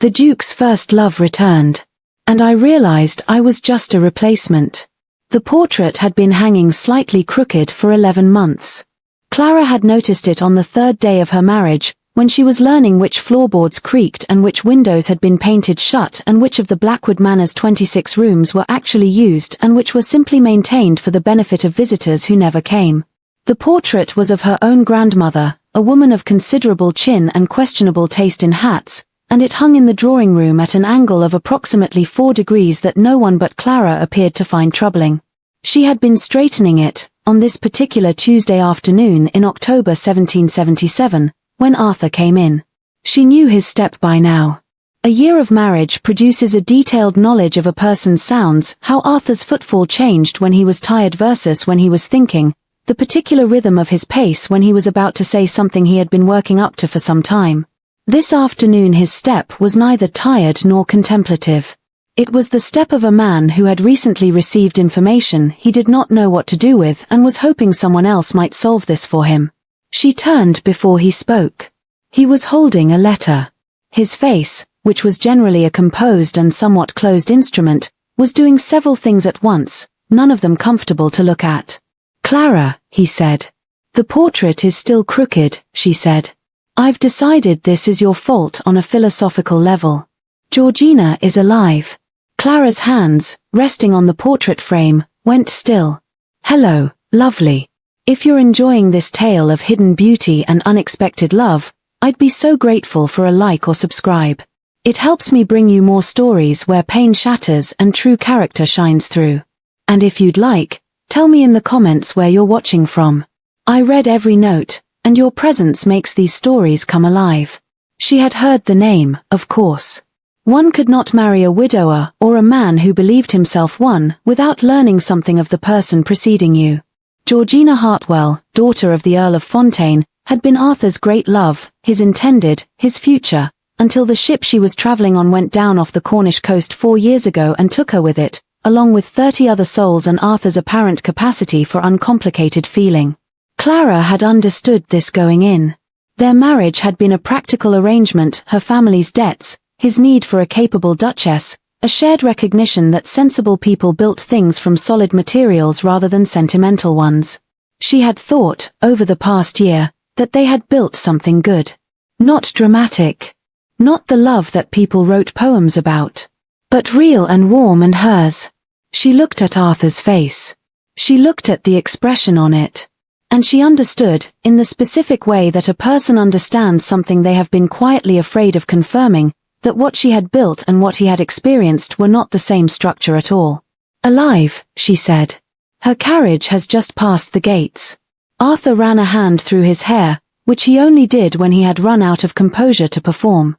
The Duke's first love returned. And I realized I was just a replacement. The portrait had been hanging slightly crooked for 11 months. Clara had noticed it on the third day of her marriage, when she was learning which floorboards creaked and which windows had been painted shut and which of the Blackwood Manor's 26 rooms were actually used and which were simply maintained for the benefit of visitors who never came. The portrait was of her own grandmother, a woman of considerable chin and questionable taste in hats, and it hung in the drawing room at an angle of approximately 4 degrees that no one but Clara appeared to find troubling. She had been straightening it, on this particular Tuesday afternoon in October 1777, when Arthur came in. She knew his step by now. A year of marriage produces a detailed knowledge of a person's sounds, how Arthur's footfall changed when he was tired versus when he was thinking, the particular rhythm of his pace when he was about to say something he had been working up to for some time. This afternoon his step was neither tired nor contemplative. It was the step of a man who had recently received information he did not know what to do with and was hoping someone else might solve this for him. She turned before he spoke. He was holding a letter. His face, which was generally a composed and somewhat closed instrument, was doing several things at once, none of them comfortable to look at. "Clara," he said. "The portrait is still crooked," she said. "I've decided this is your fault on a philosophical level. Georgina is alive." Clara's hands, resting on the portrait frame, went still. "Hello, lovely. If you're enjoying this tale of hidden beauty and unexpected love, I'd be so grateful for a like or subscribe. It helps me bring you more stories where pain shatters and true character shines through. And if you'd like, tell me in the comments where you're watching from. I read every note, and your presence makes these stories come alive." She had heard the name, of course. One could not marry a widower or a man who believed himself one without learning something of the person preceding you. Georgina Hartwell, daughter of the Earl of Fontaine, had been Arthur's great love, his intended, his future, until the ship she was traveling on went down off the Cornish coast 4 years ago and took her with it, along with 30 other souls and Arthur's apparent capacity for uncomplicated feeling. Clara had understood this going in. Their marriage had been a practical arrangement, her family's debts, his need for a capable duchess, a shared recognition that sensible people built things from solid materials rather than sentimental ones. She had thought, over the past year, that they had built something good. Not dramatic. Not the love that people wrote poems about. But real and warm and hers. She looked at Arthur's face. She looked at the expression on it. And she understood, in the specific way that a person understands something they have been quietly afraid of confirming, that what she had built and what he had experienced were not the same structure at all. "Alive," she said. "Her carriage has just passed the gates." Arthur ran a hand through his hair, which he only did when he had run out of composure to perform.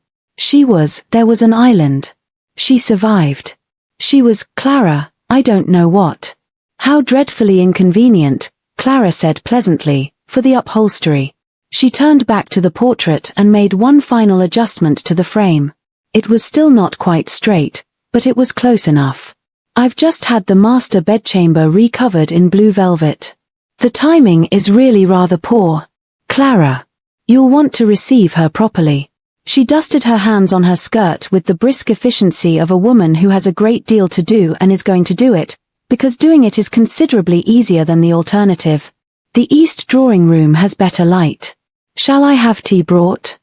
There was an island. She survived. She was, Clara, I don't know what. How dreadfully inconvenient, Clara said pleasantly, for the upholstery. She turned back to the portrait and made one final adjustment to the frame. It was still not quite straight, but it was close enough. "I've just had the master bedchamber recovered in blue velvet. The timing is really rather poor. Clara. You'll want to receive her properly." She dusted her hands on her skirt with the brisk efficiency of a woman who has a great deal to do and is going to do it, because doing it is considerably easier than the alternative. "The east drawing room has better light. Shall I have tea brought?"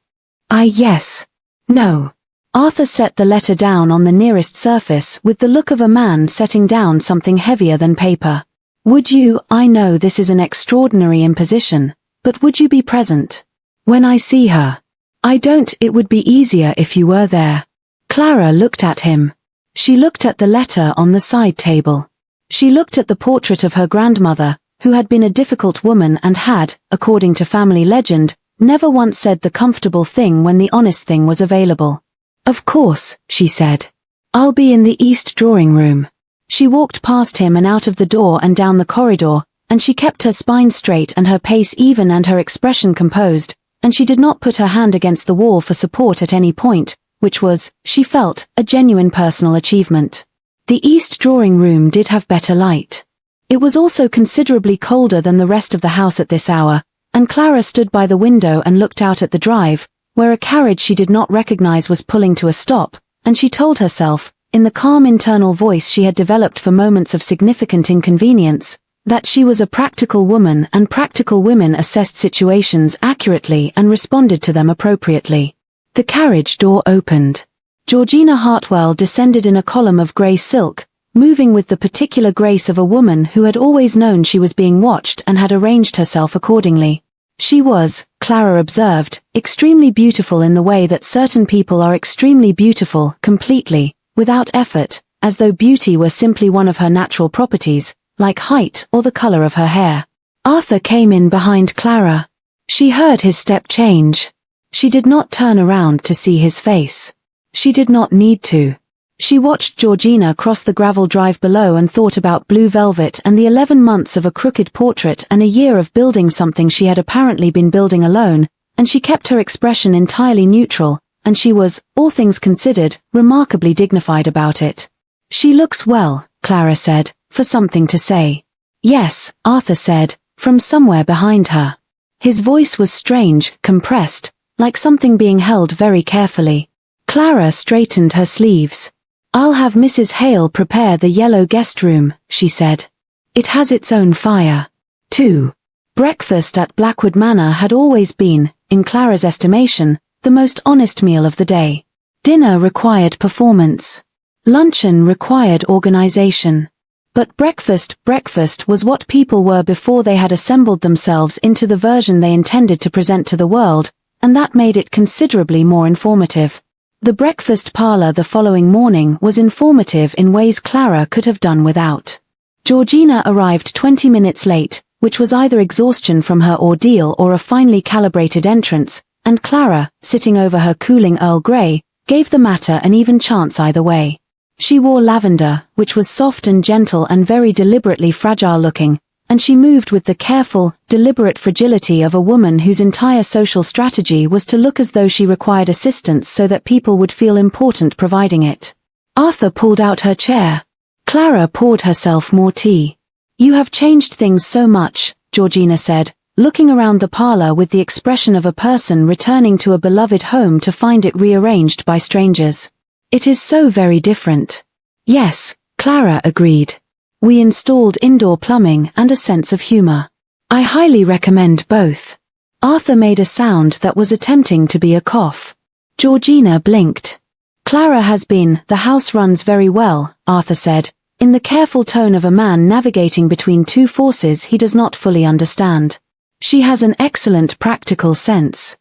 Yes. No." Arthur set the letter down on the nearest surface with the look of a man setting down something heavier than paper. "Would you, I know this is an extraordinary imposition, but would you be present when I see her?" "I don't, it would be easier if you were there." Clara looked at him. She looked at the letter on the side table. She looked at the portrait of her grandmother, who had been a difficult woman and had, according to family legend, never once said the comfortable thing when the honest thing was available. "Of course," she said. "I'll be in the east drawing room." She walked past him and out of the door and down the corridor, and she kept her spine straight and her pace even and her expression composed, and she did not put her hand against the wall for support at any point, which was, she felt, a genuine personal achievement. The east drawing room did have better light. It was also considerably colder than the rest of the house at this hour, and Clara stood by the window and looked out at the drive, where a carriage she did not recognize was pulling to a stop, and she told herself, in the calm internal voice she had developed for moments of significant inconvenience, that she was a practical woman and practical women assessed situations accurately and responded to them appropriately. The carriage door opened. Georgina Hartwell descended in a column of grey silk, moving with the particular grace of a woman who had always known she was being watched and had arranged herself accordingly. She was, Clara observed, extremely beautiful in the way that certain people are extremely beautiful, completely, without effort, as though beauty were simply one of her natural properties, like height or the color of her hair. Arthur came in behind Clara. She heard his step change. She did not turn around to see his face. She did not need to. She watched Georgina cross the gravel drive below and thought about blue velvet and the 11 months of a crooked portrait and a year of building something she had apparently been building alone, and she kept her expression entirely neutral, and she was, all things considered, remarkably dignified about it. "She looks well," Clara said, for something to say. "Yes," Arthur said, from somewhere behind her. His voice was strange, compressed, like something being held very carefully. Clara straightened her sleeves. "I'll have Mrs. Hale prepare the yellow guest room," she said. "It has its own fire." 2. Breakfast at Blackwood Manor had always been, in Clara's estimation, the most honest meal of the day. Dinner required performance. Luncheon required organization. But breakfast was what people were before they had assembled themselves into the version they intended to present to the world, and that made it considerably more informative. The breakfast parlor the following morning was informative in ways Clara could have done without. Georgina arrived 20 minutes late, which was either exhaustion from her ordeal or a finely calibrated entrance, and Clara, sitting over her cooling Earl Grey, gave the matter an even chance either way. She wore lavender, which was soft and gentle and very deliberately fragile-looking, and she moved with the careful, deliberate fragility of a woman whose entire social strategy was to look as though she required assistance so that people would feel important providing it. Arthur pulled out her chair. Clara poured herself more tea. "You have changed things so much," Georgina said, looking around the parlor with the expression of a person returning to a beloved home to find it rearranged by strangers. "It is so very different." "Yes," Clara agreed. "We installed indoor plumbing and a sense of humor. I highly recommend both." Arthur made a sound that was attempting to be a cough. Georgina blinked. "Clara has been, the house runs very well," Arthur said, in the careful tone of a man navigating between two forces he does not fully understand. "She has an excellent practical sense."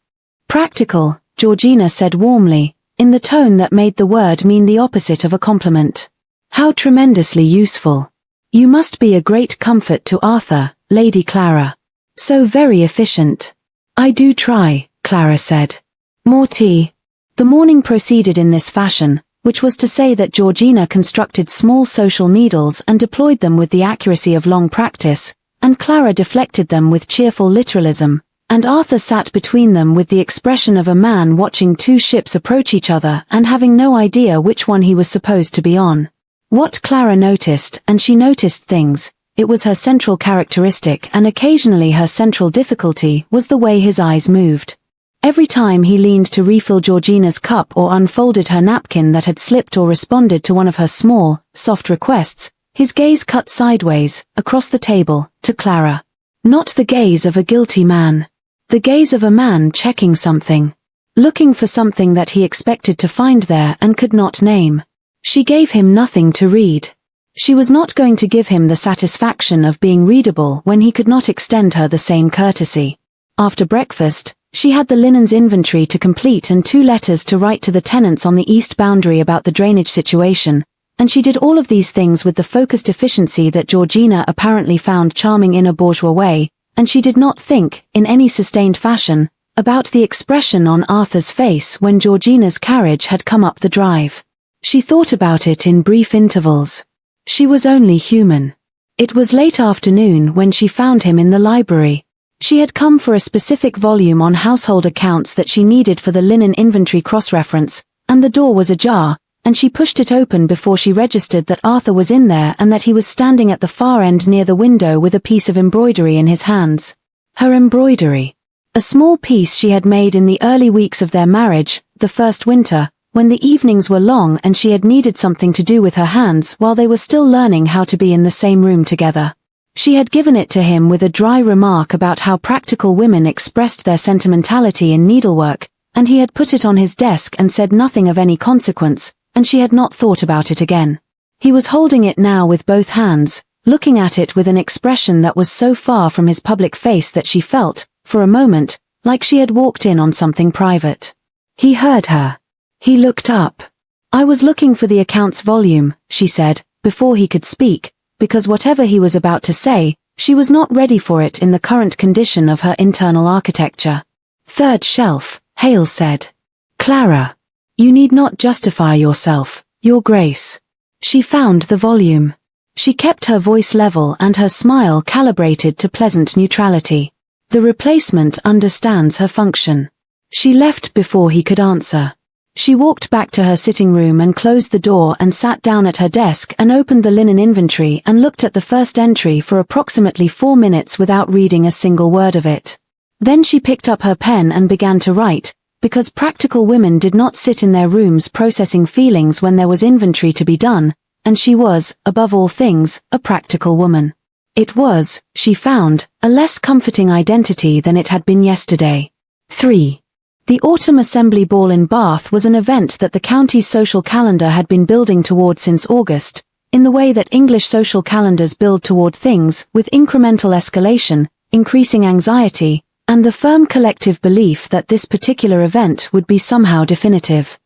"Practical," Georgina said warmly, in the tone that made the word mean the opposite of a compliment. "How tremendously useful. You must be a great comfort to Arthur, Lady Clara. So very efficient." "I do try," Clara said. More tea. The morning proceeded in this fashion, which was to say that Georgina constructed small social needles and deployed them with the accuracy of long practice, and Clara deflected them with cheerful literalism, and Arthur sat between them with the expression of a man watching two ships approach each other and having no idea which one he was supposed to be on. What Clara noticed, and she noticed things, it was her central characteristic and occasionally her central difficulty, was the way his eyes moved. Every time he leaned to refill Georgina's cup or unfolded her napkin that had slipped or responded to one of her small, soft requests, his gaze cut sideways, across the table, to Clara. Not the gaze of a guilty man. The gaze of a man checking something. Looking for something that he expected to find there and could not name. She gave him nothing to read. She was not going to give him the satisfaction of being readable when he could not extend her the same courtesy. After breakfast, she had the linens inventory to complete and 2 letters to write to the tenants on the east boundary about the drainage situation, and she did all of these things with the focused efficiency that Georgina apparently found charming in a bourgeois way, and she did not think, in any sustained fashion, about the expression on Arthur's face when Georgina's carriage had come up the drive. She thought about it in brief intervals. She was only human. It was late afternoon when she found him in the library. She had come for a specific volume on household accounts that she needed for the linen inventory cross-reference, and the door was ajar, and she pushed it open before she registered that Arthur was in there and that he was standing at the far end near the window with a piece of embroidery in his hands. Her embroidery. A A small piece she had made in the early weeks of their marriage, the first winter, when the evenings were long and she had needed something to do with her hands while they were still learning how to be in the same room together. She had given it to him with a dry remark about how practical women expressed their sentimentality in needlework, and he had put it on his desk and said nothing of any consequence, and she had not thought about it again. He was holding it now with both hands, looking at it with an expression that was so far from his public face that she felt, for a moment, like she had walked in on something private. He heard her. He looked up. "I was looking for the accounts volume," she said, before he could speak, because whatever he was about to say, she was not ready for it in the current condition of her internal architecture. "Third shelf," Hale said. "Clara. You need not justify yourself, Your Grace." She found the volume. She kept her voice level and her smile calibrated to pleasant neutrality. "The replacement understands her function." She left before he could answer. She walked back to her sitting room and closed the door and sat down at her desk and opened the linen inventory and looked at the first entry for approximately 4 minutes without reading a single word of it. Then she picked up her pen and began to write, because practical women did not sit in their rooms processing feelings when there was inventory to be done, and she was, above all things, a practical woman. It was, she found, a less comforting identity than it had been yesterday. 3. The Autumn Assembly Ball in Bath was an event that the county's social calendar had been building toward since August, in the way that English social calendars build toward things, with incremental escalation, increasing anxiety, and the firm collective belief that this particular event would be somehow definitive.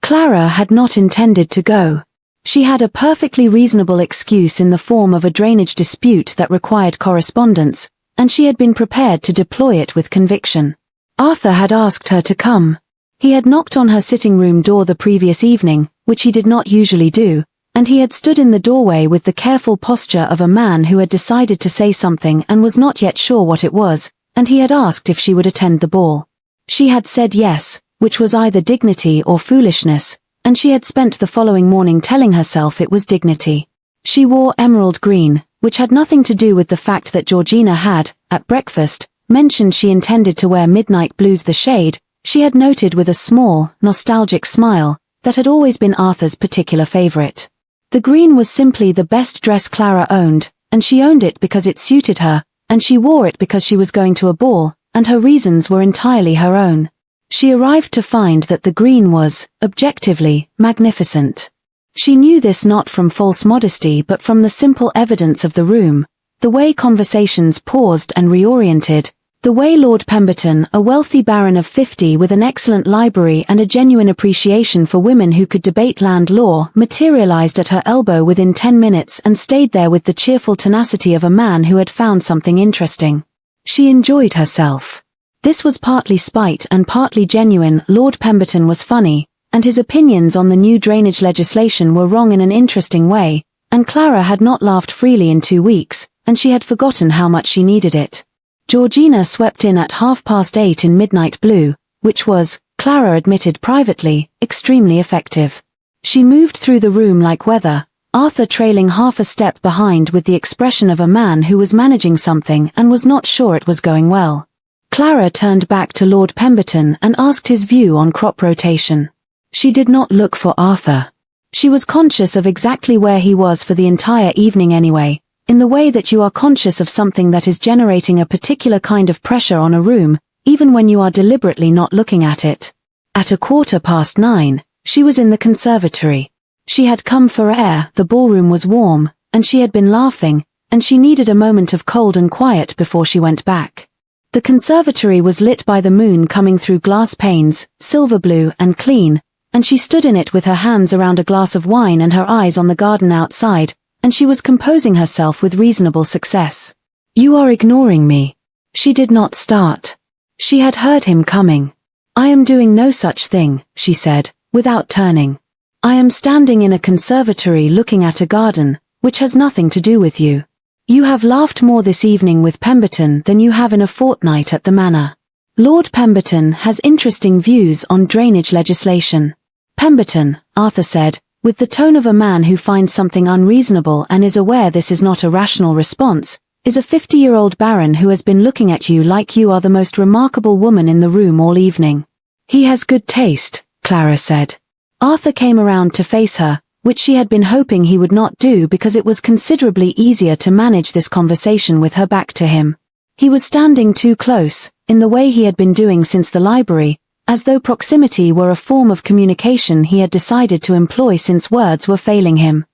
Clara had not intended to go. She had a perfectly reasonable excuse in the form of a drainage dispute that required correspondence, and she had been prepared to deploy it with conviction. Arthur had asked her to come. He had knocked on her sitting room door the previous evening, which he did not usually do, and he had stood in the doorway with the careful posture of a man who had decided to say something and was not yet sure what it was, and he had asked if she would attend the ball. She had said yes, which was either dignity or foolishness, and she had spent the following morning telling herself it was dignity. She wore emerald green, which had nothing to do with the fact that Georgina had, at breakfast, mentioned she intended to wear midnight blue. The shade, she had noted with a small, nostalgic smile, that had always been Arthur's particular favorite. The green was simply the best dress Clara owned, and she owned it because it suited her, and she wore it because she was going to a ball, and her reasons were entirely her own. She arrived to find that the green was, objectively, magnificent. She knew this not from false modesty but from the simple evidence of the room, the way conversations paused and reoriented, the way Lord Pemberton, a wealthy baron of 50 with an excellent library and a genuine appreciation for women who could debate land law, materialized at her elbow within 10 minutes and stayed there with the cheerful tenacity of a man who had found something interesting. She enjoyed herself. This was partly spite and partly genuine. Lord Pemberton was funny, and his opinions on the new drainage legislation were wrong in an interesting way, and Clara had not laughed freely in 2 weeks, and she had forgotten how much she needed it. Georgina swept in at 8:30 in midnight blue, which was, Clara admitted privately, extremely effective. She moved through the room like weather, Arthur trailing half a step behind with the expression of a man who was managing something and was not sure it was going well. Clara turned back to Lord Pemberton and asked his view on crop rotation. She did not look for Arthur. She was conscious of exactly where he was for the entire evening anyway, in the way that you are conscious of something that is generating a particular kind of pressure on a room, even when you are deliberately not looking at it. At 9:15, she was in the conservatory. She had come for air, the ballroom was warm, and she had been laughing, and she needed a moment of cold and quiet before she went back. The conservatory was lit by the moon coming through glass panes, silver blue and clean, and she stood in it with her hands around a glass of wine and her eyes on the garden outside, and she was composing herself with reasonable success. "You are ignoring me." She did not start. She had heard him coming. "I am doing no such thing," she said, without turning. "I am standing in a conservatory looking at a garden, which has nothing to do with you. You have laughed more this evening with Pemberton than you have in a fortnight at the Manor. Lord Pemberton has interesting views on drainage legislation." "Pemberton," Arthur said, with the tone of a man who finds something unreasonable and is aware this is not a rational response, is a 50-year-old baron who has been looking at you like you are the most remarkable woman in the room all evening. He has good taste, Clara said. Arthur came around to face her, which she had been hoping he would not do because it was considerably easier to manage this conversation with her back to him. He was standing too close, in the way he had been doing since the library, as though proximity were a form of communication he had decided to employ since words were failing him.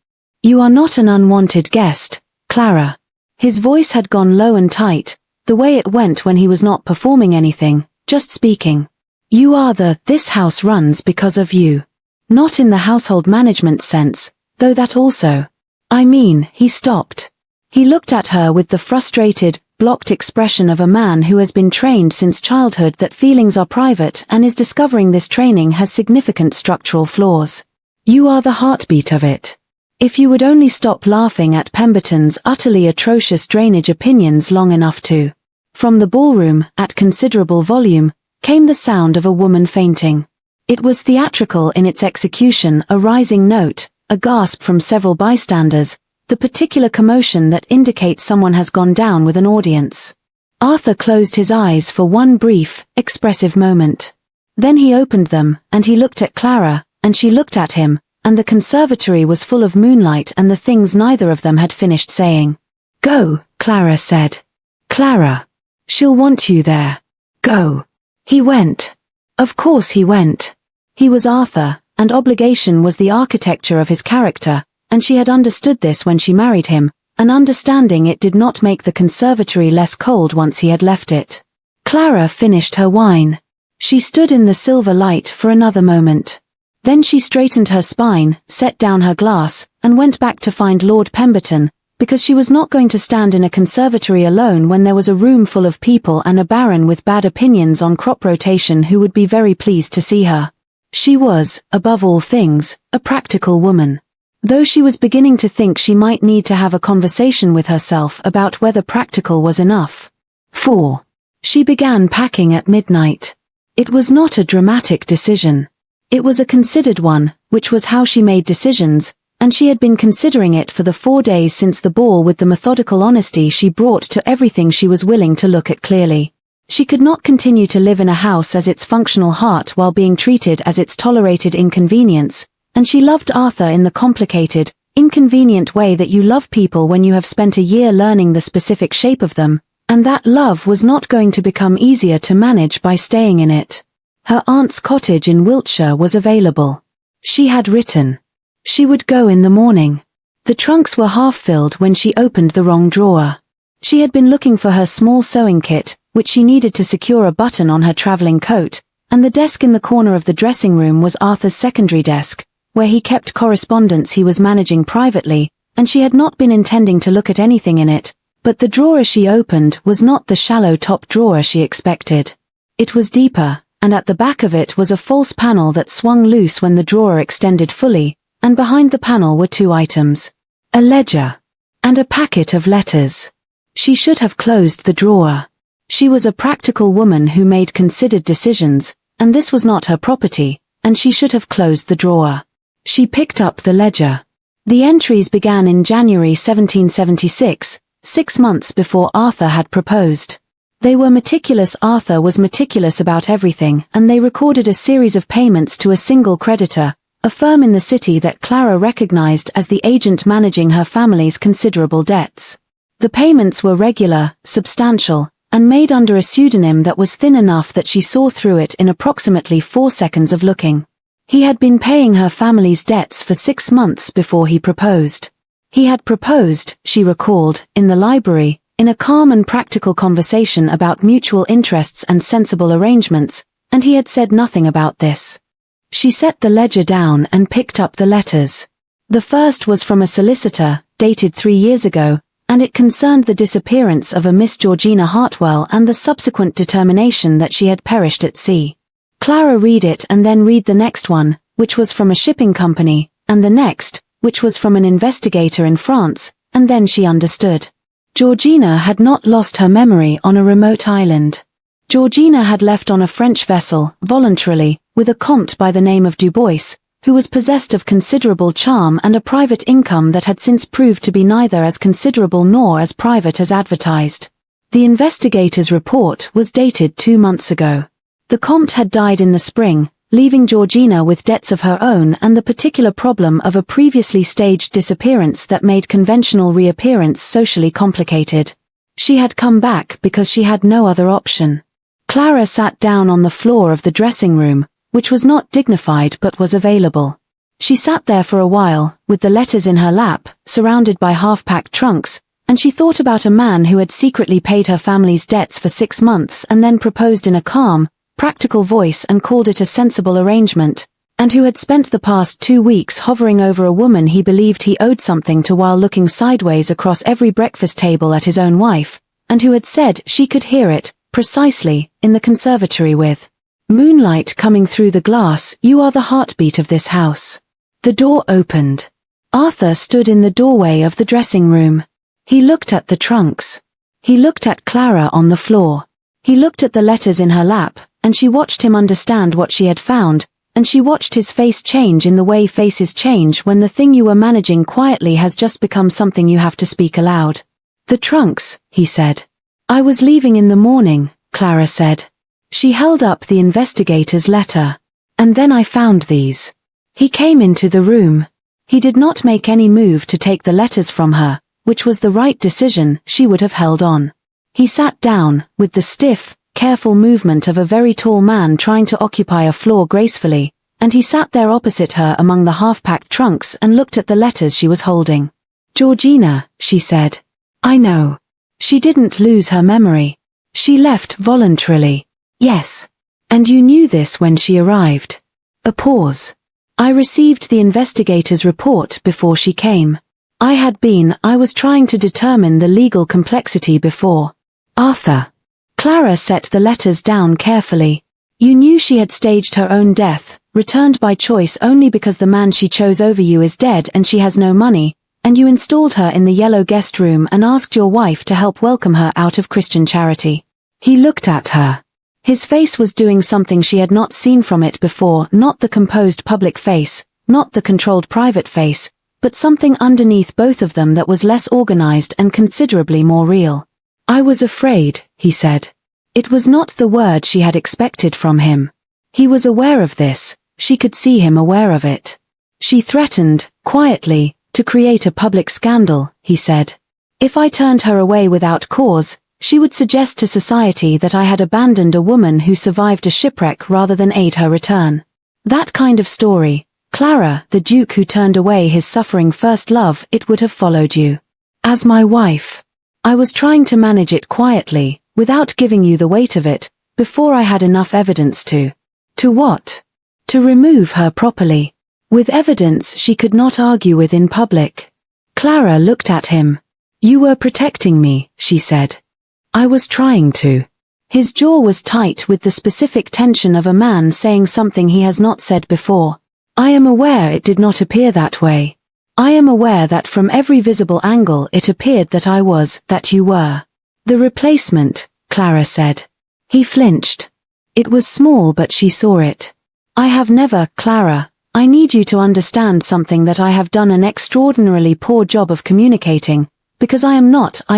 You are not an unwanted guest, Clara. His voice had gone low and tight, the way it went when he was not performing anything, just speaking. You are this house runs because of you. Not in the household management sense, though that also. I mean, he stopped. He looked at her with the frustrated, blocked expression of a man who has been trained since childhood that feelings are private and is discovering this training has significant structural flaws. You are the heartbeat of it. If you would only stop laughing at Pemberton's utterly atrocious drainage opinions long enough to. From the ballroom, at considerable volume, came the sound of a woman fainting. It was theatrical in its execution, a rising note, a gasp from several bystanders, the particular commotion that indicates someone has gone down with an audience. Arthur closed his eyes for one brief, expressive moment. Then he opened them, and he looked at Clara, and she looked at him, and the conservatory was full of moonlight and the things neither of them had finished saying. Go, Clara said. Clara. She'll want you there. Go. He went. Of course he went. He was Arthur, and obligation was the architecture of his character, and she had understood this when she married him, and understanding it did not make the conservatory less cold once he had left it. Clara finished her wine. She stood in the silver light for another moment. Then she straightened her spine, set down her glass, and went back to find Lord Pemberton, because she was not going to stand in a conservatory alone when there was a room full of people and a baron with bad opinions on crop rotation who would be very pleased to see her. She was, above all things, a practical woman. Though she was beginning to think she might need to have a conversation with herself about whether practical was enough. 4. She began packing at midnight. It was not a dramatic decision. It was a considered one, which was how she made decisions, and she had been considering it for the 4 days since the ball with the methodical honesty she brought to everything she was willing to look at clearly. She could not continue to live in a house as its functional heart while being treated as its tolerated inconvenience, and she loved Arthur in the complicated, inconvenient way that you love people when you have spent a year learning the specific shape of them, and that love was not going to become easier to manage by staying in it. Her aunt's cottage in Wiltshire was available. She had written. She would go in the morning. The trunks were half filled when she opened the wrong drawer. She had been looking for her small sewing kit, which she needed to secure a button on her traveling coat, and the desk in the corner of the dressing room was Arthur's secondary desk, where he kept correspondence he was managing privately, and she had not been intending to look at anything in it, but the drawer she opened was not the shallow top drawer she expected. It was deeper, and at the back of it was a false panel that swung loose when the drawer extended fully, and behind the panel were 2 items. A ledger. And a packet of letters. She should have closed the drawer. She was a practical woman who made considered decisions, and this was not her property, and she should have closed the drawer. She picked up the ledger. The entries began in January 1776, 6 months before Arthur had proposed. They were meticulous. Arthur was meticulous about everything, and they recorded a series of payments to a single creditor, a firm in the city that Clara recognized as the agent managing her family's considerable debts. The payments were regular, substantial, and made under a pseudonym that was thin enough that she saw through it in approximately 4 seconds of looking. He had been paying her family's debts for 6 months before he proposed. He had proposed, she recalled, in the library, in a calm and practical conversation about mutual interests and sensible arrangements, and he had said nothing about this. She set the ledger down and picked up the letters. The first was from a solicitor, dated 3 years ago, and it concerned the disappearance of a Miss Georgina Hartwell and the subsequent determination that she had perished at sea. Clara read it and then read the next one, which was from a shipping company, and the next, which was from an investigator in France, and then she understood. Georgina had not lost her memory on a remote island. Georgina had left on a French vessel, voluntarily, with a comte by the name of Dubois, who was possessed of considerable charm and a private income that had since proved to be neither as considerable nor as private as advertised. The investigator's report was dated 2 months ago. The Comte had died in the spring, leaving Georgina with debts of her own and the particular problem of a previously staged disappearance that made conventional reappearance socially complicated. She had come back because she had no other option. Clara sat down on the floor of the dressing room, which was not dignified but was available. She sat there for a while, with the letters in her lap, surrounded by half-packed trunks, and she thought about a man who had secretly paid her family's debts for 6 months and then proposed in a calm, practical voice and called it a sensible arrangement, and who had spent the past 2 weeks hovering over a woman he believed he owed something to while looking sideways across every breakfast table at his own wife, and who had said she could hear it, precisely, in the conservatory with moonlight coming through the glass. "You are the heartbeat of this house." The door opened. Arthur stood in the doorway of the dressing room. He looked at the trunks. He looked at Clara on the floor. He looked at the letters in her lap, and she watched him understand what she had found, and she watched his face change in the way faces change when the thing you were managing quietly has just become something you have to speak aloud. "The trunks," he said. "I was leaving in the morning," Clara said. She held up the investigator's letter. "And then I found these." He came into the room. He did not make any move to take the letters from her, which was the right decision. She would have held on. He sat down, with the stiff, careful movement of a very tall man trying to occupy a floor gracefully, and he sat there opposite her among the half-packed trunks and looked at the letters she was holding. "Georgina," she said. "I know. She didn't lose her memory. She left voluntarily." "Yes. And you knew this when she arrived." A pause. "I received the investigator's report before she came. I was trying to determine the legal complexity before." "Arthur." Clara set the letters down carefully. "You knew she had staged her own death, returned by choice only because the man she chose over you is dead and she has no money, and you installed her in the yellow guest room and asked your wife to help welcome her out of Christian charity." He looked at her. His face was doing something she had not seen from it before, not the composed public face, not the controlled private face, but something underneath both of them that was less organized and considerably more real. "I was afraid," he said. It was not the word she had expected from him. He was aware of this, she could see him aware of it. "She threatened, quietly, to create a public scandal," he said. "If I turned her away without cause, she would suggest to society that I had abandoned a woman who survived a shipwreck rather than aid her return. That kind of story, Clara, the Duke who turned away his suffering first love, it would have followed you. As my wife. I was trying to manage it quietly, without giving you the weight of it, before I had enough evidence to." "To what?" "To remove her properly. With evidence she could not argue with in public." Clara looked at him. "You were protecting me," she said. "I was trying to." His jaw was tight with the specific tension of a man saying something he has not said before. "I am aware it did not appear that way. I am aware that from every visible angle it appeared that you were." "The replacement," Clara said. He flinched. It was small but she saw it. "I have never, Clara, I need you to understand something that I have done an extraordinarily poor job of communicating, because I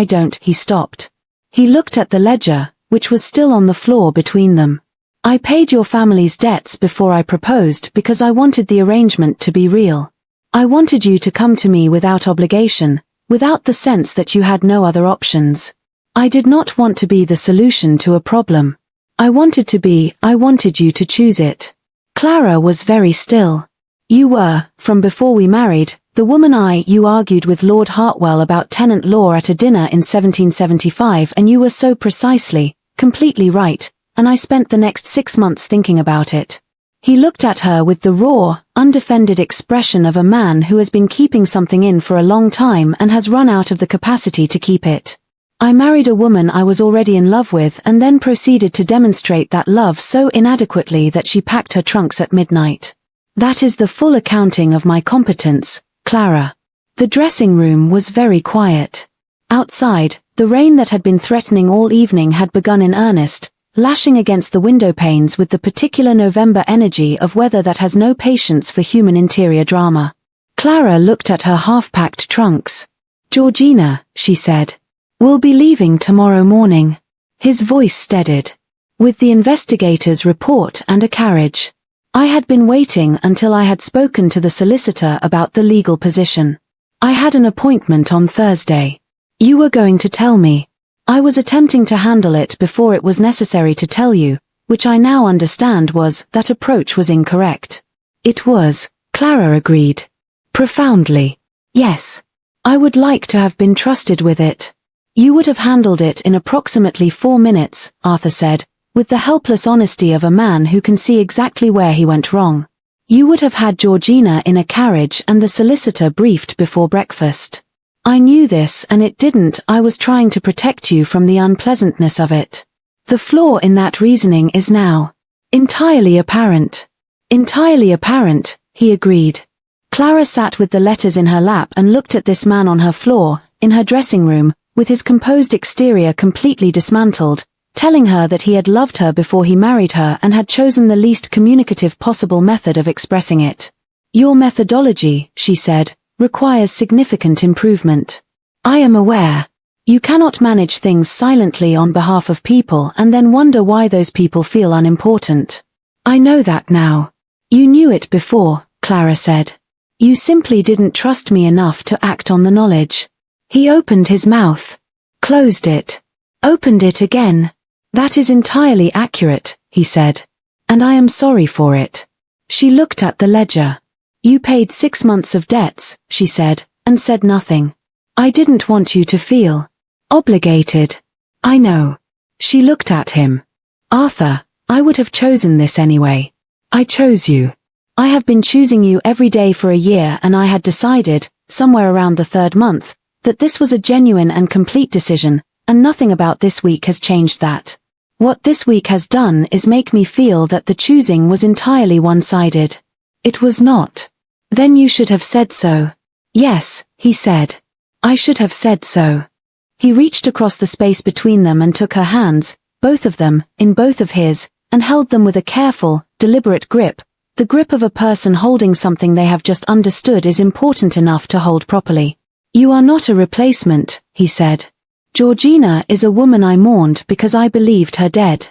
don't." He stopped. He looked at the ledger, which was still on the floor between them. "I paid your family's debts before I proposed because I wanted the arrangement to be real. I wanted you to come to me without obligation, without the sense that you had no other options. I did not want to be the solution to a problem. I wanted you to choose it." Clara was very still. "You were, from before we married, the woman you argued with Lord Hartwell about tenant law at a dinner in 1775, and you were so precisely, completely right, and I spent the next 6 months thinking about it." He looked at her with the raw, undefended expression of a man who has been keeping something in for a long time and has run out of the capacity to keep it. "I married a woman I was already in love with and then proceeded to demonstrate that love so inadequately that she packed her trunks at midnight. That is the full accounting of my competence, Clara." The dressing room was very quiet. Outside, the rain that had been threatening all evening had begun in earnest, lashing against the window panes with the particular November energy of weather that has no patience for human interior drama. Clara looked at her half-packed trunks. "Georgina," she said, "we'll be leaving tomorrow morning." His voice steadied. "With the investigator's report and a carriage." I had been waiting until I had spoken to the solicitor about the legal position. "I had an appointment on Thursday. You were going to tell me. I was attempting to handle it before it was necessary to tell you, which I now understand that approach was incorrect." "It was," Clara agreed. "Profoundly. Yes. I would like to have been trusted with it." "You would have handled it in approximately 4 minutes, Arthur said, with the helpless honesty of a man who can see exactly where he went wrong. "You would have had Georgina in a carriage and the solicitor briefed before breakfast." "I knew this and it didn't. I was trying to protect you from the unpleasantness of it." "The flaw in that reasoning is now entirely apparent." "Entirely apparent," he agreed. Clara sat with the letters in her lap and looked at this man on her floor, in her dressing room, with his composed exterior completely dismantled, telling her that he had loved her before he married her and had chosen the least communicative possible method of expressing it. "Your methodology," she said, "requires significant improvement. I am aware. You cannot manage things silently on behalf of people and then wonder why those people feel unimportant." "I know that now." "You knew it before," Clara said. "You simply didn't trust me enough to act on the knowledge." He opened his mouth. Closed it. Opened it again. "That is entirely accurate," he said. "And I am sorry for it." She looked at the ledger. "You paid 6 months of debts," she said, and said nothing. "I didn't want you to feel obligated." "I know." She looked at him. "Arthur, I would have chosen this anyway. I chose you. I have been choosing you every day for a year and I had decided, somewhere around the 3rd month, that this was a genuine and complete decision, and nothing about this week has changed that. What this week has done is make me feel that the choosing was entirely one-sided." "It was not." "Then you should have said so." "Yes," he said. "I should have said so." He reached across the space between them and took her hands, both of them, in both of his, and held them with a careful, deliberate grip. The grip of a person holding something they have just understood is important enough to hold properly. "You are not a replacement," he said. "Georgina is a woman I mourned because I believed her dead.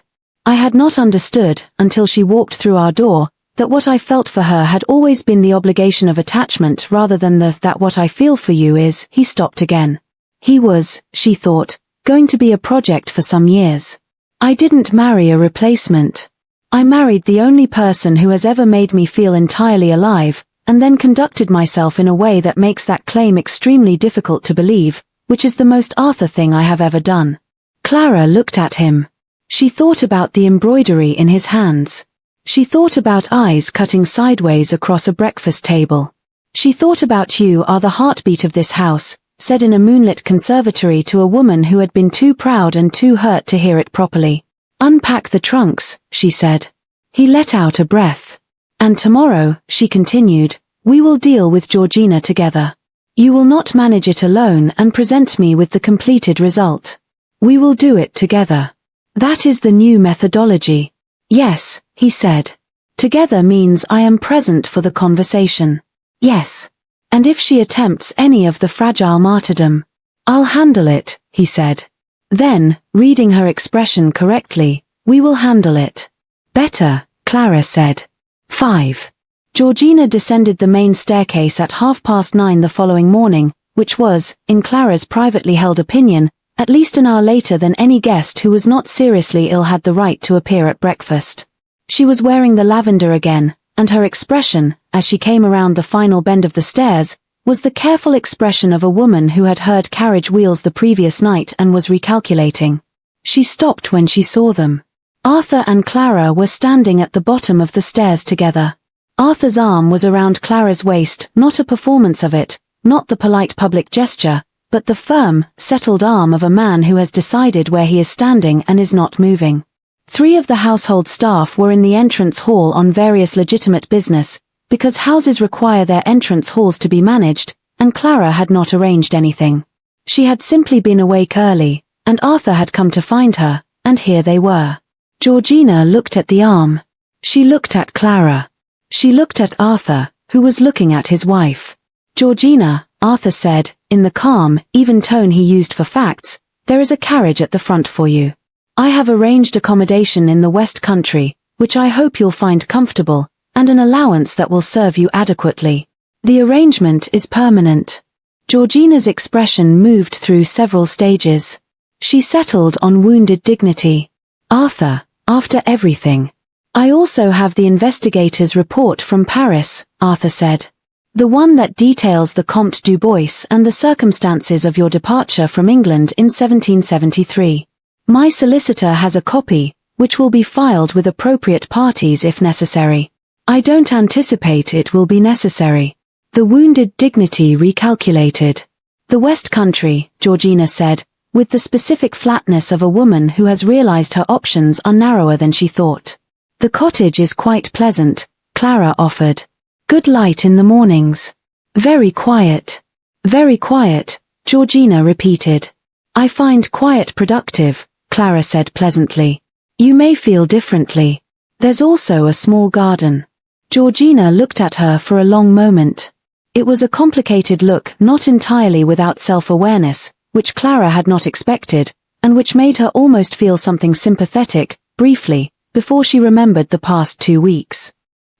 I had not understood, until she walked through our door, that what I felt for her had always been the obligation of attachment rather than that what I feel for you is." He stopped again. He was, she thought, going to be a project for some years. "I didn't marry a replacement. I married the only person who has ever made me feel entirely alive, and then conducted myself in a way that makes that claim extremely difficult to believe, which is the most Arthur thing I have ever done." Clara looked at him. She thought about the embroidery in his hands. She thought about eyes cutting sideways across a breakfast table. She thought about "You are the heartbeat of this house," said in a moonlit conservatory to a woman who had been too proud and too hurt to hear it properly. "Unpack the trunks," she said. He let out a breath. "And tomorrow," she continued, "we will deal with Georgina together. You will not manage it alone and present me with the completed result. We will do it together. That is the new methodology." "Yes," he said. "Together means I am present for the conversation." "Yes. And if she attempts any of the fragile martyrdom, I'll handle it," he said. Then, reading her expression correctly, "We will handle it." "Better," Clara said. 5. Georgina descended the main staircase at 9:30 the following morning, which was, in Clara's privately held opinion, at least an hour later than any guest who was not seriously ill had the right to appear at breakfast. She was wearing the lavender again, and her expression, as she came around the final bend of the stairs, was the careful expression of a woman who had heard carriage wheels the previous night and was recalculating. She stopped when she saw them. Arthur and Clara were standing at the bottom of the stairs together. Arthur's arm was around Clara's waist, not a performance of it, not the polite public gesture, but the firm, settled arm of a man who has decided where he is standing and is not moving. 3 of the household staff were in the entrance hall on various legitimate business, because houses require their entrance halls to be managed, and Clara had not arranged anything. She had simply been awake early, and Arthur had come to find her, and here they were. Georgina looked at the arm. She looked at Clara. She looked at Arthur, who was looking at his wife. Georgina, Arthur said, in the calm, even tone he used for facts, there is a carriage at the front for you. I have arranged accommodation in the West Country, which I hope you'll find comfortable, and an allowance that will serve you adequately. The arrangement is permanent. Georgina's expression moved through several stages. She settled on wounded dignity. Arthur, after everything. I also have the investigator's report from Paris, Arthur said. The one that details the Comte du Bois and the circumstances of your departure from England in 1773. My solicitor has a copy, which will be filed with appropriate parties if necessary. I don't anticipate it will be necessary. The wounded dignity recalculated. The West Country, Georgina said, with the specific flatness of a woman who has realized her options are narrower than she thought. The cottage is quite pleasant, Clara offered. Good light in the mornings. Very quiet. Very quiet, Georgina repeated. I find quiet productive, Clara said pleasantly. You may feel differently. There's also a small garden. Georgina looked at her for a long moment. It was a complicated look, not entirely without self-awareness, which Clara had not expected, and which made her almost feel something sympathetic, briefly, before she remembered the past 2 weeks.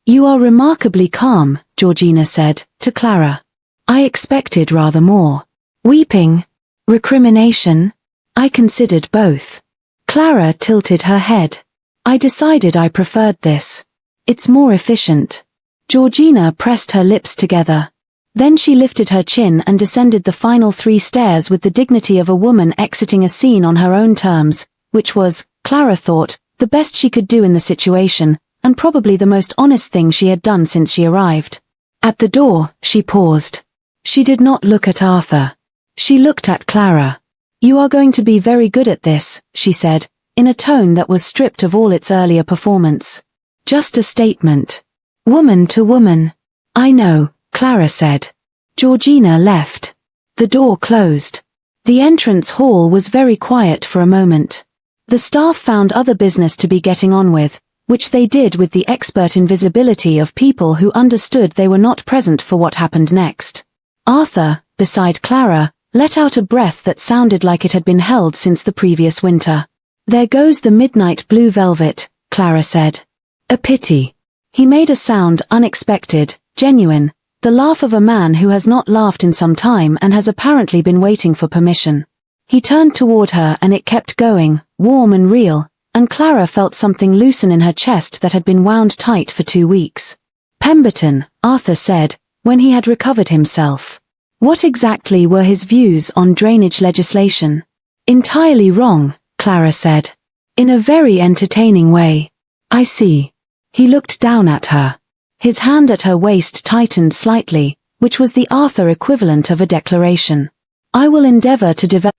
You are remarkably calm, Georgina said, to Clara. I expected rather more. Weeping? Recrimination? I considered both. Clara tilted her head. I decided I preferred this. It's more efficient. Georgina pressed her lips together. Then she lifted her chin and descended the final 3 stairs with the dignity of a woman exiting a scene on her own terms, which was, Clara thought, the best she could do in the situation, and probably the most honest thing she had done since she arrived. At the door, she paused. She did not look at Arthur. She looked at Clara. You are going to be very good at this, she said, in a tone that was stripped of all its earlier performance. Just a statement. Woman to woman. I know, Clara said. Georgina left. The door closed. The entrance hall was very quiet for a moment. The staff found other business to be getting on with, which they did with the expert invisibility of people who understood they were not present for what happened next. Arthur, beside Clara, let out a breath that sounded like it had been held since the previous winter. There goes the midnight blue velvet, Clara said. A pity. He made a sound unexpected, genuine, the laugh of a man who has not laughed in some time and has apparently been waiting for permission. He turned toward her and it kept going, warm and real, and Clara felt something loosen in her chest that had been wound tight for 2 weeks. Pemberton, Arthur said, when he had recovered himself. What exactly were his views on drainage legislation? Entirely wrong, Clara said. In a very entertaining way. I see. He looked down at her. His hand at her waist tightened slightly, which was the Arthur equivalent of a declaration. I will endeavor to develop